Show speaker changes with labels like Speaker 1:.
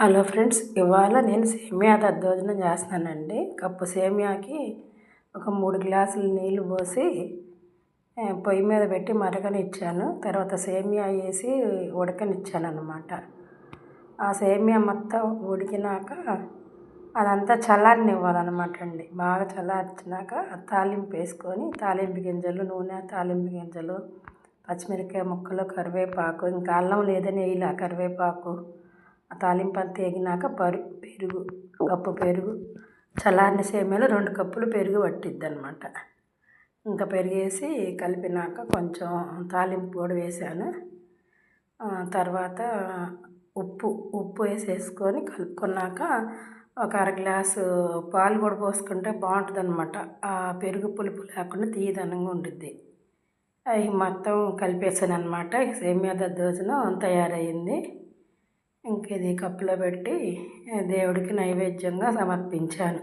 Speaker 1: Hello friends, ఇవాళ నేను సేమియా దద్దోజనం చేస్తున్నానండి. కప్పు సేమియాకి ఒక 3 గ్లాసులు నీళ్ళు పోసి పొయ్యి మీద పెట్టి మరగనిచ్చాను. తర్వాత సేమియా వేసి ఉడకనిచ్చాను అన్నమాట. ఆ సేమియా మొత్తం ఉడికినాక అదంతా చల్లారనివ్వాలన్నమాట అండి. బాగా చల్లార్చినాక తాలింపు వేసుకొని తాలింపు గింజలు, నూనె, తాలింపు గింజలు, పచ్చిమిరపకాయ ముక్కలు, కరివేపాకు, ఇంకా అల్లం లేదని వేయాల, కరివేపాకు, ఆ తాలింపు అంతా వేగినాక పెరుగు, కప్పు పెరుగు, చల్లారిన సేమియాలో 2 కప్పులు పెరుగు పట్టిద్ది అనమాట. ఇంకా పెరిగేసి కలిపినాక కొంచెం తాలింపు కూడా వేసాను. తర్వాత ఉప్పు వేసేసుకొని కలుపుకున్నాక ఒక అర గ్లాసు పాలు కూడా పోసుకుంటే బాగుంటుంది అనమాట. ఆ పెరుగు పులుపు లేకుండా తీయదనంగా ఉండిద్ది. అవి మొత్తం కలిపేసాను అనమాట. సేమియా దద్దోజనం తయారయ్యింది. ఇంక ఇది కప్పులో పెట్టి దేవుడికి నైవేద్యంగా సమర్పించాను.